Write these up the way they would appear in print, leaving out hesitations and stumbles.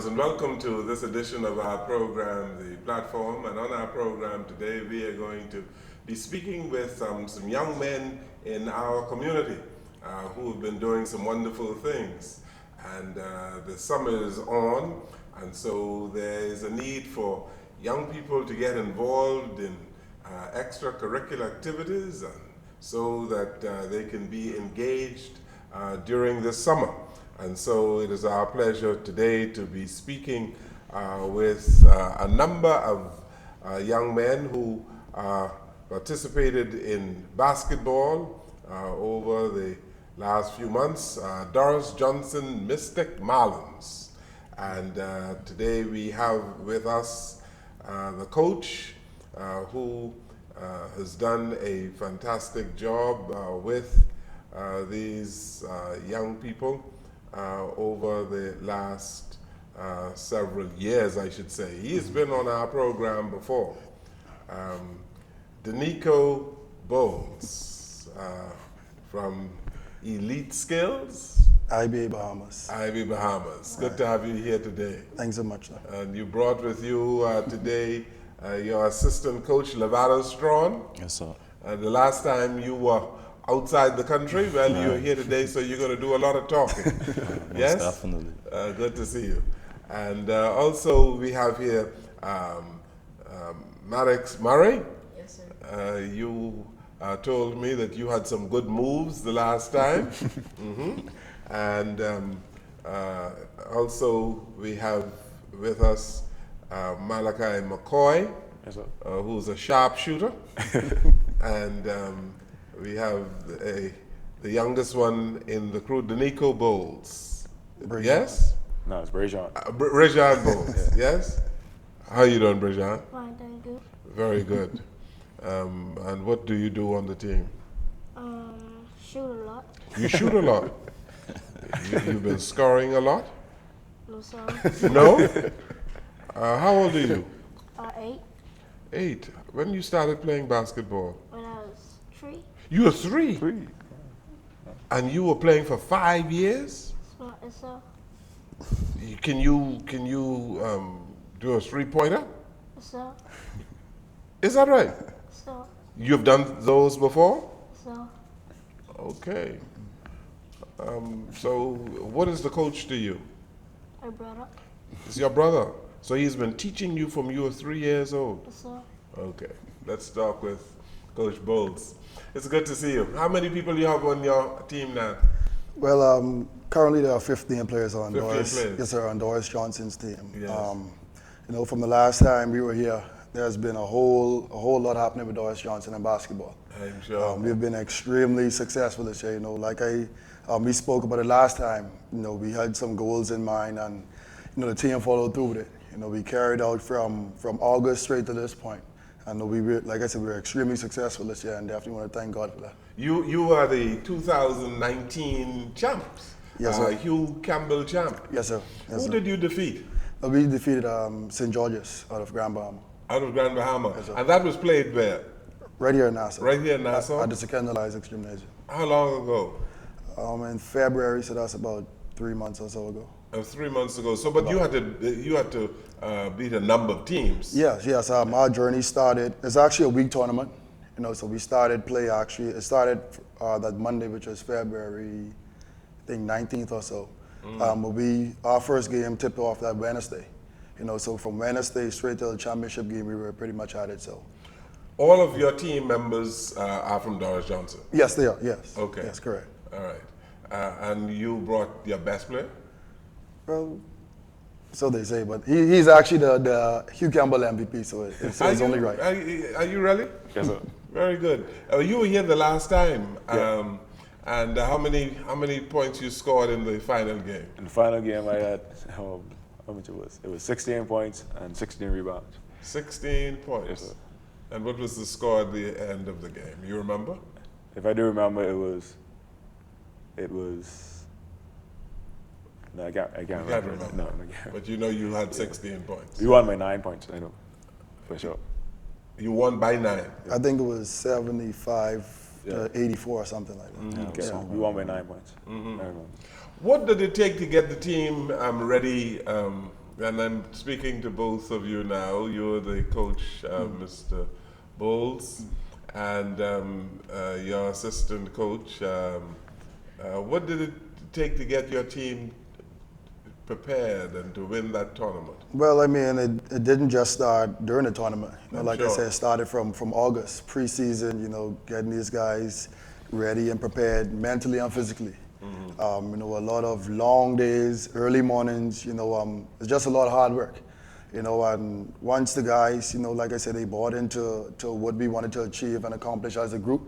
And welcome to this edition of our program, The Platform. And on our program today, we are going to be speaking with some young men in our community who have been doing some wonderful things. And the summer is on, and so there is a need for young people to get involved in extracurricular activities and so that they can be engaged during this summer. And so it is our pleasure today to be speaking with a number of young men who participated in basketball over the last few months. Doris Johnson, Mystic Marlins. And today we have with us the coach who has done a fantastic job with these young people over the last several years, I should say. He's been on our program before. Denykco Bones from Elite Skills. IB Bahamas. IB Bahamas. Good to have you here today. Thanks so much, sir. And you brought with you today your assistant coach, Levado Strawn. Yes, sir. The last time you were outside the country, well, you're here today, so you're going to do a lot of talking. Yes? Definitely. Good to see you. And also we have here Maddox Murray. Yes, sir. You told me that you had some good moves the last time. And also we have with us Malachi McCoy, Yes, sir. who's a sharpshooter. And we have the youngest one in the crew, Denykco Bowles. Yes? No, it's Brajan. Brajan Bowles, yes? How you doing, Brajan? Fine, thank you. Very good. And what do you do on the team? Shoot a lot. You shoot a lot. You've been scoring a lot? No, sir. No? How old are you? 8. 8. When you started playing basketball? When I was 3. You were 3? And you were playing for 5 years? Yes, sir. Can you do a 3-pointer? Yes, sir. Is that right? Yes, sir. You've done those before? Yes, sir. Okay. So what is the coach to you? My brother. It's your brother. So he's been teaching you from you were 3 years old? Yes, sir. Okay. Let's talk with Coach Bowles. It's good to see you. How many people you have on your team now? Well, currently there are 15 players on 15 Doris. players. Yes, sir, on Doris Johnson's team. Yes. From the last time we were here, there's been a whole lot happening with Doris Johnson in basketball. I'm sure. We've been extremely successful this year. Like we spoke about it last time. We had some goals in mind, and the team followed through with it. We carried out from August straight to this point. And like I said, we were extremely successful this year, and definitely want to thank God for that. You are the 2019 champs. Yes, sir. Hugh Campbell champ. Yes, sir. Yes, Who sir. did you defeat? We defeated St. George's out of Grand Bahama. Out of Grand Bahama. Yes, sir. And that was played where? Right here in Nassau. Right here in Nassau? At the Secondal Isaacs Gymnasium. How long ago? In February, so that's about 3 months or so ago. 3 months ago. So, but you had to beat a number of teams. Yes. Our journey started. It's actually a week tournament. So we started play actually. It started that Monday, which was February, I think 19th or so. But our first game tipped off that Wednesday. So from Wednesday straight to the championship game, we were pretty much at it. So. All of your team members are from Doris Johnson? Yes, they are. Yes. Okay. Yes, correct. All right. And you brought your best player? Well, so they say, but he's actually the Hugh Campbell MVP, so it's only right. Are you really? Yes, sir. Very good. You were here the last time, Yeah. And how many points you scored in the final game? In the final game, I had, how much it was? It was 16 points and 16 rebounds. 16 points. Yes, sir. And what was the score at the end of the game? You remember? If I do remember, it was. No, I can't remember. can't remember. No, I can't. But you know you had 16 points. We won by 9 points, I know, for sure. You won by 9. I think it was 75 to 84 or something like that. Okay, so we won by 9 points. I remember. What did it take to get the team ready? And I'm speaking to both of you now. You're the coach, Mr. Bowles, and your assistant coach. What did it take to get your team prepared and to win that tournament? Well, I mean, it didn't just start during the tournament. You know, like I Sure. said, it started from August, preseason, you know, getting these guys ready and prepared mentally and physically. You know, a lot of long days, early mornings, you know, it's just a lot of hard work. You know, and once the guys, you know, like I said, they bought into what we wanted to achieve and accomplish as a group,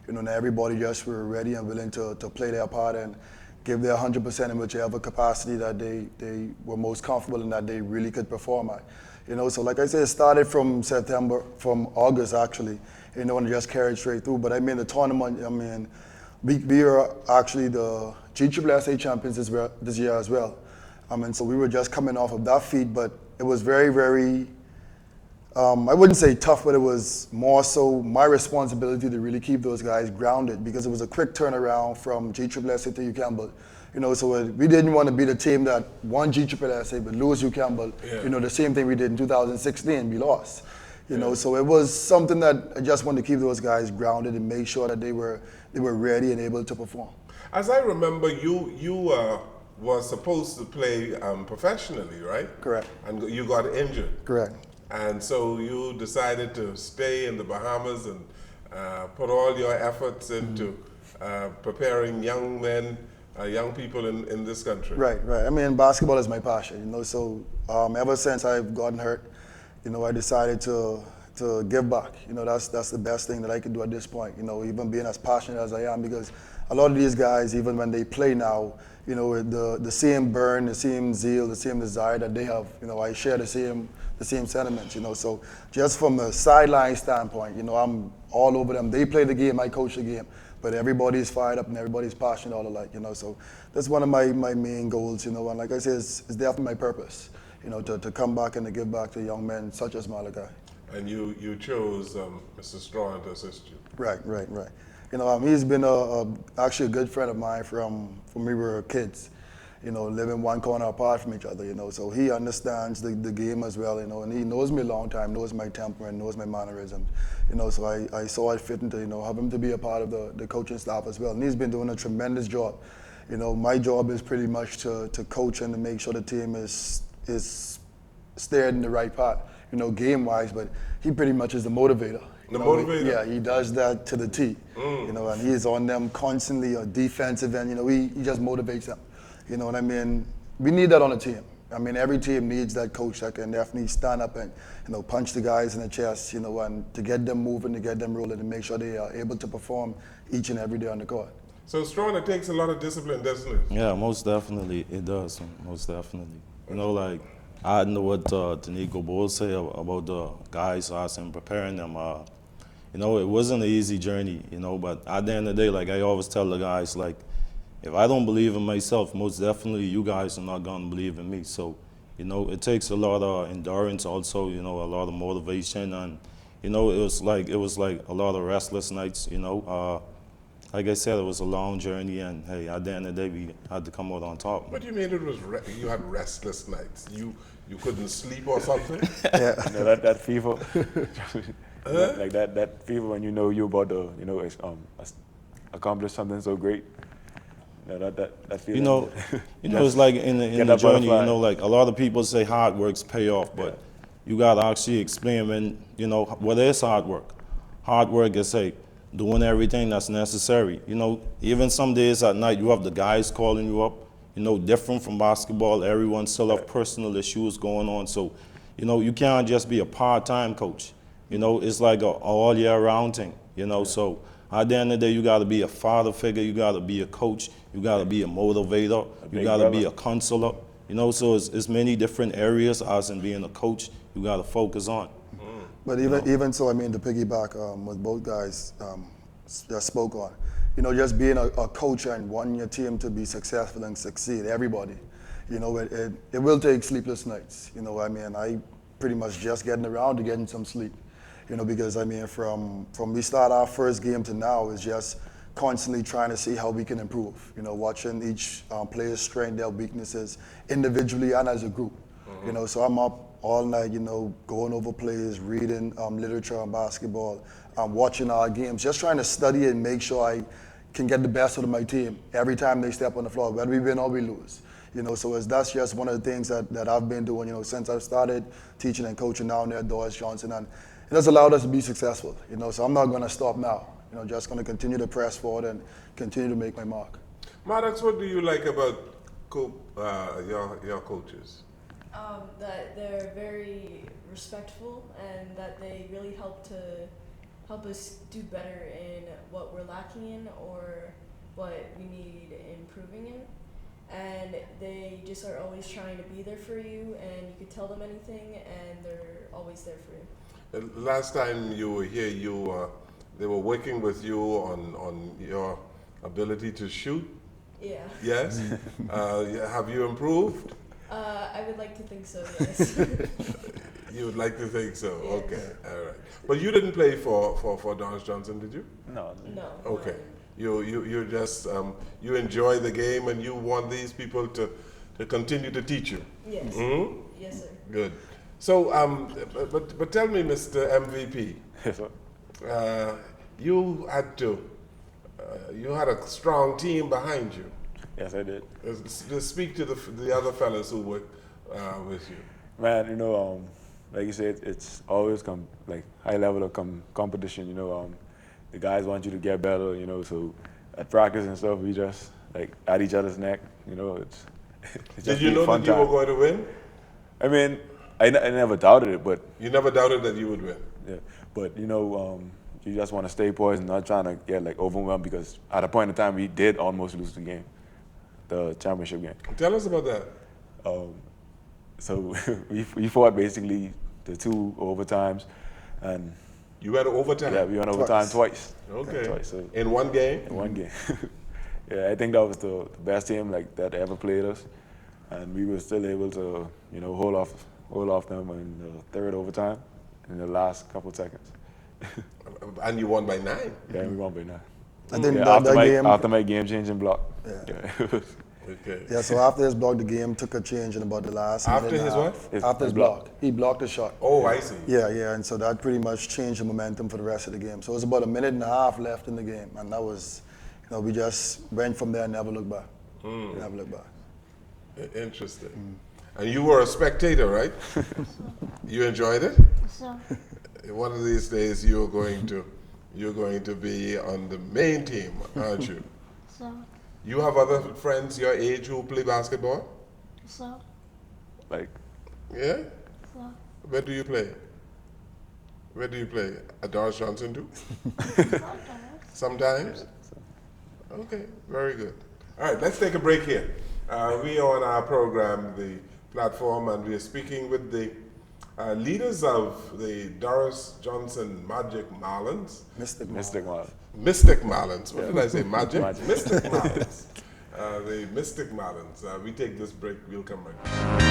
you know, and everybody just were ready and willing to play their part and give their 100% in whichever capacity that they were most comfortable in, that they really could perform at. You know, so like I said, it started from August actually, you know, and it just carried straight through. But I mean, the tournament, I mean, we are actually the GSSA champions this year as well. I mean, so we were just coming off of that feat, but it was very, very, I wouldn't say tough, but it was more so my responsibility to really keep those guys grounded, because it was a quick turnaround from GSSA to UCampbell. You know, so we didn't want to be the team that won GSSA but lose UCampbell. Yeah. You know, the same thing we did in 2016, we lost. You know, so it was something that I just wanted to keep those guys grounded and make sure that they were ready and able to perform. As I remember, you were supposed to play professionally, right? Correct. And you got injured. Correct. And so you decided to stay in the Bahamas and put all your efforts into preparing young men, young people in this country. Right, right. I mean, basketball is my passion, you know, so ever since I've gotten hurt, you know, I decided to give back. You know, that's the best thing that I could do at this point, you know, even being as passionate as I am, because a lot of these guys, even when they play now, you know, the same burn, the same zeal, the same desire that they have, you know, I share the same sentiments, you know. So just from a sideline standpoint, you know, I'm all over them. They play the game, I coach the game, but everybody's fired up and everybody's passionate all alike, you know. So that's one of my main goals, you know, and like I said, it's definitely my purpose, you know, to come back and to give back to young men such as Malachi. And you chose Mr. Strawn to assist you. Right. You know, he's been actually a good friend of mine from we were kids, you know, living one corner apart from each other, you know. So he understands the game as well, you know, and he knows me a long time, knows my temperament, knows my mannerisms, you know. So I saw it fitting to, you know, have him to be a part of the coaching staff as well. And he's been doing a tremendous job. You know, my job is pretty much to coach and to make sure the team is steered in the right path, you know, game-wise, but he pretty much is the motivator. The motivator? Yeah, he does that to the T, you know, and he's on them constantly on defensive end, you know, he just motivates them, you know what I mean? We need that on a team. I mean, every team needs that coach that can definitely stand up and, you know, punch the guys in the chest, you know, and to get them moving, to get them rolling, and make sure they are able to perform each and every day on the court. So Strawn, it takes a lot of discipline, doesn't it? Yeah, most definitely it does. Most definitely. You know, like I know what Denykco Bowles say about the guys us and preparing them. You know, it wasn't an easy journey. You know, but at the end of the day, like I always tell the guys, like if I don't believe in myself, most definitely you guys are not gonna believe in me. So, you know, it takes a lot of endurance, also. You know, a lot of motivation, and you know, it was like a lot of restless nights. You know. Like I said, it was a long journey, and hey, at the end of the day, we had to come out on top. What do you mean it was you had restless nights? You couldn't sleep or something? Yeah. You know, that fever, like that fever when you know you're about to, you know, accomplish something so great. You know, that feeling. You know, it's like in the journey. butterfly. You know, like a lot of people say hard work's pay off, but you gotta actually explain when, you know, what is hard work. Hard work is like doing everything that's necessary. You know, even some days at night you have the guys calling you up, you know, different from basketball. Everyone still have personal issues going on. So, you know, you can't just be a part-time coach. You know, it's like a all year round thing, you know. So At the end of the day, you got to be a father figure, you got to be a coach, you got to be a motivator, you big got to be brother. a counselor. You know, so it's many different areas as in being a coach you got to focus on. But even so, I mean, to piggyback what both guys just spoke on, you know, just being a coach and wanting your team to be successful and succeed, everybody, you know, it will take sleepless nights. You know, I mean, I pretty much just getting around to getting some sleep, you know, because I mean, from we start our first game to now is just constantly trying to see how we can improve. You know, watching each player's strength, their weaknesses, individually and as a group. You know, so I'm up all night, you know, going over plays, reading literature on basketball, watching our games, just trying to study and make sure I can get the best out of my team every time they step on the floor, whether we win or we lose. You know, so that's just one of the things that I've been doing, you know, since I've started teaching and coaching down there at Doris Johnson, and it has allowed us to be successful. You know, so I'm not going to stop now. You know, just going to continue to press forward and continue to make my mark. Maddox, what do you like about your coaches? That they're very respectful and that they really help us do better in what we're lacking in or what we need improving in. And they just are always trying to be there for you, and you could tell them anything and they're always there for you. Last time you were here, they were working with you on your ability to shoot. Yeah. Yes. Have you improved? I would like to think so, yes. You would like to think so. Yes. Okay. All right. But you didn't play for Doris Johnson, did you? No. No. Okay. You just you enjoy the game and you want these people to continue to teach you. Yes. Hmm? Yes, sir. Good. So but tell me, Mr. MVP, Yes, sir. you had a strong team behind you. Yes, I did. Just speak to the other fellas who work with you. Man, you know, like you said, it's always like high level of competition. You know, the guys want you to get better. You know, so at practice and stuff, we just like at each other's neck. You know, it's Did just you a know fun that you time. were going to win? I mean, I never doubted it, but You never doubted that you would win. yeah, but you know, you just want to stay poised and not trying to get like overwhelmed because at a point in time we did almost lose the game, the championship game. Tell us about that. So we fought basically the 2 overtimes, and You had overtime. yeah, we went overtime twice. Okay. Twice. So In one game? in one game. Yeah, I think that was the best team like that ever played us, and we were still able to, you know, hold off them in the 3rd overtime in the last couple seconds. And you won by 9. Yeah, we won by 9. I think Yeah, that after my game-changing block. Yeah. Okay. Yeah, so after his block, the game took a change in about the last After minute and his a what? half. After his block. He blocked a shot. Oh, I see. Yeah, and so that pretty much changed the momentum for the rest of the game. So it was about a minute and a half left in the game, and that was, you know, we just went from there and never looked back. Never looked back. Interesting. And you were a spectator, right? You enjoyed it? So, One of these days you're going to be on the main team, aren't you? so, You have other friends your age who play basketball? so, Like, Yeah? so. Where do you play? Where do you play? At Doris Johnson too? Sometimes? Okay, very good. All right, let's take a break here. We are on our program, the platform, and we are speaking with the leaders of the Doris Johnson Magic Marlins. Mystic Marlins. Mystic Marlins. What did I say? Magic? Magic. Mystic Marlins. The Mystic Marlins. We take this break. We'll come right back.